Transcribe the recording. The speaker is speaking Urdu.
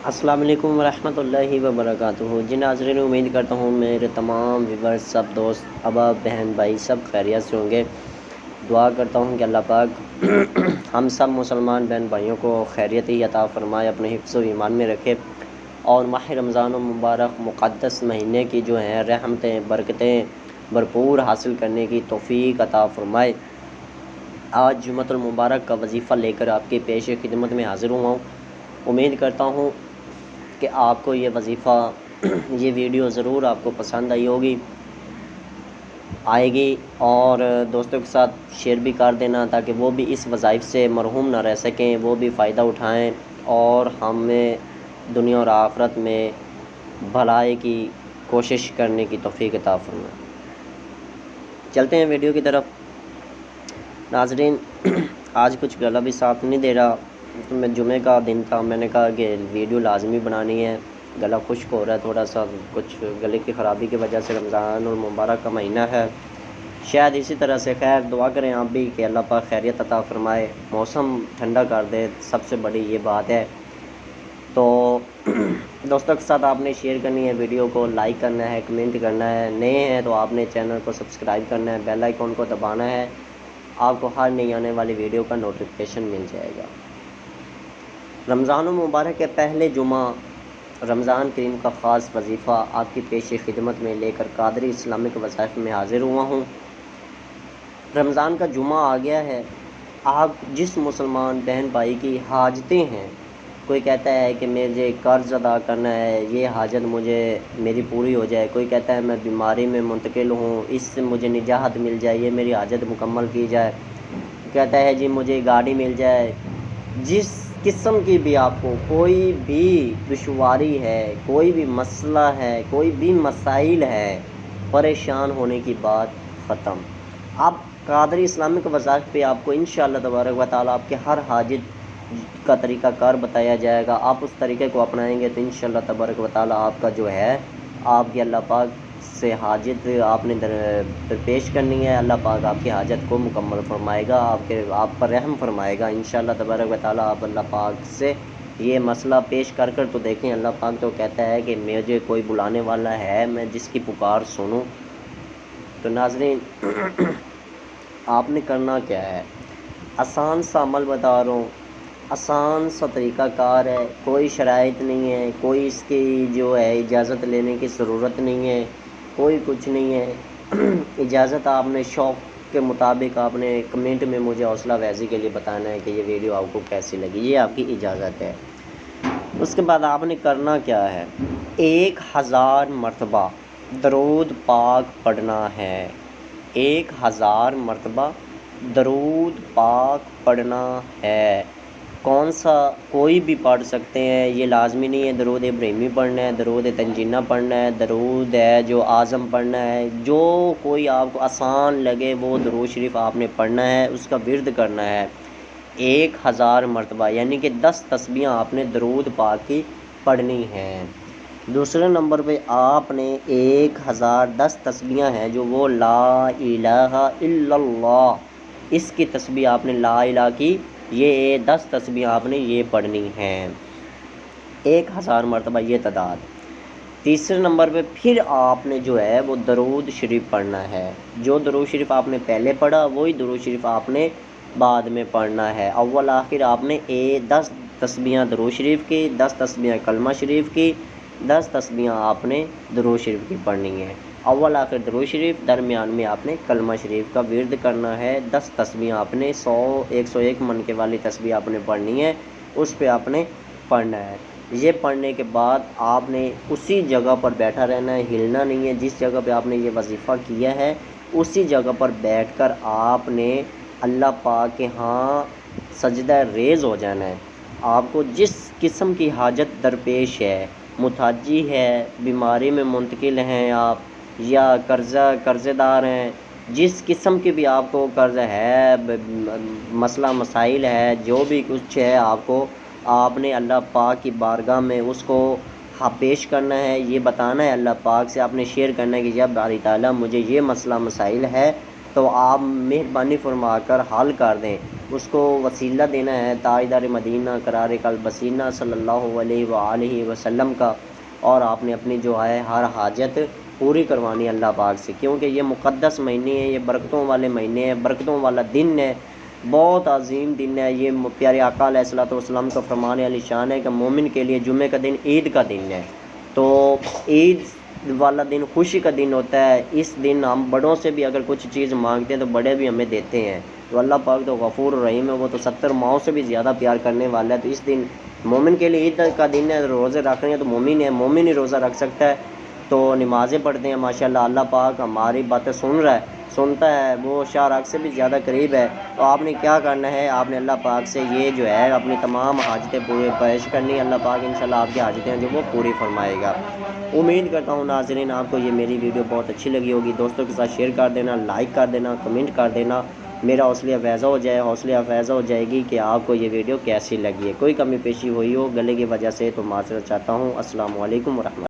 السلام علیکم ورحمۃ اللہ وبرکاتہ۔ جی ناظرین، امید کرتا ہوں میرے تمام ویورز، سب دوست، ابا بہن بھائی سب خیریت سے ہوں گے۔ دعا کرتا ہوں کہ اللہ پاک ہم سب مسلمان بہن بھائیوں کو خیریت ہی عطا فرمائے، اپنے حفظ و ایمان میں رکھے، اور ماہ رمضان و مبارک مقدس مہینے کی جو ہیں رحمتیں برکتیں بھرپور حاصل کرنے کی توفیق عطا فرمائے۔ آج جمعۃ المبارک کا وظیفہ لے کر آپ کے پیش خدمت میں حاضر ہوا ہوں۔ امید کرتا ہوں کہ آپ کو یہ وظیفہ یہ ویڈیو ضرور آپ کو پسند آئے گی، اور دوستوں کے ساتھ شیئر بھی کر دینا تاکہ وہ بھی اس وظائف سے محروم نہ رہ سکیں، وہ بھی فائدہ اٹھائیں اور ہمیں دنیا اور آخرت میں بھلائی کی کوشش کرنے کی توفیق عطا فرمائے۔ چلتے ہیں ویڈیو کی طرف۔ ناظرین، آج کچھ گلا بھی ساتھ نہیں دے رہا، تو میں جمعے کا دن تھا، میں نے کہا کہ ویڈیو لازمی بنانی ہے، گلا خشک ہو رہا ہے تھوڑا سا، کچھ گلے کی خرابی کی وجہ سے، رمضان المبارک کا مہینہ ہے، شاید اسی طرح سے۔ خیر دعا کریں آپ بھی کہ اللہ پاک خیریت عطا فرمائے، موسم ٹھنڈا کر دے، سب سے بڑی یہ بات ہے۔ تو دوستوں کے ساتھ آپ نے شیئر کرنی ہے، ویڈیو کو لائک کرنا ہے، کمنٹ کرنا ہے، نئے ہیں تو آپ نے چینل کو سبسکرائب کرنا ہے، بیل آئیکن کو دبانا ہے، آپ کو ہر نئی آنے والی ویڈیو کا نوٹیفیکیشن مل جائے گا۔ رمضان المبارک کے پہلے جمعہ رمضان کریم کا خاص وظیفہ آپ کی پیش خدمت میں لے کر قادری اسلامک وظائف میں حاضر ہوا ہوں۔ رمضان کا جمعہ آ گیا ہے، آپ جس مسلمان بہن بھائی کی حاجتیں ہیں، کوئی کہتا ہے کہ مجھے قرض ادا کرنا ہے، یہ حاجت مجھے میری پوری ہو جائے، کوئی کہتا ہے میں بیماری میں منتقل ہوں، اس سے مجھے نجات مل جائے، یہ میری حاجت مکمل کی جائے، کہتا ہے جی مجھے گاڑی مل جائے، جس قسم کی بھی آپ کو کوئی بھی دشواری ہے، کوئی بھی مسئلہ ہے، کوئی بھی مسائل ہے، پریشان ہونے کی بات ختم۔ اب قادری اسلامک وظائف پہ آپ کو انشاءاللہ تبارک و تعالیٰ آپ کے ہر حاجت کا طریقہ کار بتایا جائے گا۔ آپ اس طریقے کو اپنائیں گے تو انشاءاللہ تبارک و تعالیٰ آپ کا جو ہے، آپ کی اللہ پاک سے حاجت آپ نے درپیش کرنی ہے، اللہ پاک آپ کی حاجت کو مکمل فرمائے گا، آپ پر رحم فرمائے گا انشاءاللہ تبارک و تعالیٰ۔ آپ اللہ پاک سے یہ مسئلہ پیش کر تو دیکھیں، اللہ پاک تو کہتا ہے کہ مجھے کوئی بلانے والا ہے، میں جس کی پکار سنوں۔ تو ناظرین، آپ نے کرنا کیا ہے، آسان سا عمل بتا رہا ہوں، آسان سا طریقہ کار ہے، کوئی شرائط نہیں ہے، کوئی اس کی جو ہے اجازت لینے کی ضرورت نہیں ہے، کوئی کچھ نہیں ہے۔ اجازت آپ نے شوق کے مطابق آپ نے کمنٹ میں مجھے حوصلہ افزائی کے لیے بتانا ہے کہ یہ ویڈیو آپ کو کیسی لگی، یہ آپ کی اجازت ہے۔ اس کے بعد آپ نے کرنا کیا ہے، 1000 مرتبہ درود پاک پڑھنا ہے، 1000 مرتبہ درود پاک پڑھنا ہے۔ کون سا، کوئی بھی پڑھ سکتے ہیں، یہ لازمی نہیں ہے درود ابراہیمی پڑھنا ہے، درود تنجینہ پڑھنا ہے، درود ہے جو اعظم پڑھنا ہے، جو کوئی آپ کو آسان لگے وہ درود شریف آپ نے پڑھنا ہے، اس کا ورد کرنا ہے 1000 مرتبہ، یعنی کہ 10 تسبیحیں آپ نے درود پاک کی پڑھنی ہیں۔ دوسرے نمبر پہ آپ نے 1010 تسبیحیں ہیں جو وہ لا الہ الا اللہ، اس کی تسبیح آپ نے لا الہ کی، یہ 10 تسبیح آپ نے یہ پڑھنی ہیں، 1000 مرتبہ یہ تعداد۔ تیسرے نمبر پہ پھر آپ نے جو ہے وہ درود شریف پڑھنا ہے، جو درود شریف آپ نے پہلے پڑھا وہی درود شریف آپ نے بعد میں پڑھنا ہے۔ اول آخر آپ نے 10 تسبیحیں درود شریف کی، 10 تسبیحیں کلمہ شریف کی، 10 تسبیحیں آپ نے درود شریف کی پڑھنی ہیں۔ اول آخر درود شریف، درمیان میں آپ نے کلمہ شریف کا ورد کرنا ہے، 10 تسبیحیں آپ نے 101 منقے والی تسبیح آپ نے پڑھنی ہے، اس پہ آپ نے پڑھنا ہے۔ یہ پڑھنے کے بعد آپ نے اسی جگہ پر بیٹھا رہنا ہے، ہلنا نہیں ہے، جس جگہ پہ آپ نے یہ وظیفہ کیا ہے اسی جگہ پر بیٹھ کر آپ نے اللہ پاک کے ہاں سجدہ ریز ہو جانا ہے۔ آپ کو جس قسم کی حاجت درپیش ہے، محتاجی ہے، بیماری میں منتقل ہیں آپ، یا قرضے دار ہیں، جس قسم کی بھی آپ کو قرض ہے، مسئلہ مسائل ہے، جو بھی کچھ ہے آپ کو، آپ نے اللہ پاک کی بارگاہ میں اس کو پیش کرنا ہے، یہ بتانا ہے اللہ پاک سے، آپ نے شیئر کرنا ہے کہ یا باری تعالیٰ مجھے یہ مسئلہ مسائل ہے تو آپ مہربانی فرما کر حل کر دیں۔ اس کو وسیلہ دینا ہے تاجدار مدینہ قرار قلب بسینہ صلی اللہ علیہ وآلہ وسلم کا، اور آپ نے اپنی جو ہے ہر حاجت پوری کروانی ہے اللہ پاک سے، کیونکہ یہ مقدس مہینے ہیں، یہ برکتوں والے مہینے ہیں، برکتوں والا دن ہے، بہت عظیم دن ہے یہ۔ پیارے آقا علیہ الصلوۃ والسلام کا فرمان علی شان ہے کہ مومن کے لیے جمعہ کا دن عید کا دن ہے، تو عید والا دن خوشی کا دن ہوتا ہے۔ اس دن ہم بڑوں سے بھی اگر کچھ چیز مانگتے ہیں تو بڑے بھی ہمیں دیتے ہیں، تو اللہ پاک تو غفور الرحیم ہے، وہ تو 70 ماؤں سے بھی زیادہ پیار کرنے والا ہے۔ تو اس دن مومن کے لیے عید کا دن ہے، روزے رکھ رہے ہیں تو مومن ہے، مومن ہی روزہ رکھ سکتا ہے، تو نمازیں پڑھتے ہیں ماشاءاللہ۔ اللہ پاک ہماری باتیں سن رہا ہے، سنتا ہے، وہ شارق سے بھی زیادہ قریب ہے۔ تو آپ نے کیا کرنا ہے، آپ نے اللہ پاک سے یہ جو ہے اپنی تمام حاجتیں پورے پیش کرنی ہے، اللہ پاک انشاءاللہ آپ کی حاجتیں جو وہ پوری فرمائے گا۔ امید کرتا ہوں ناظرین آپ کو یہ میری ویڈیو بہت اچھی لگی ہوگی، دوستوں کے ساتھ شیئر کر دینا، لائک کر دینا، کمنٹ کر دینا، میرا حوصلہ افزا ہو جائے گی کہ آپ کو یہ ویڈیو کیسی لگی ہے۔ کوئی کمی پیشی ہوئی ہو گلے کی وجہ سے تو معذرت چاہتا ہوں۔ السلام علیکم ورحمۃ اللہ۔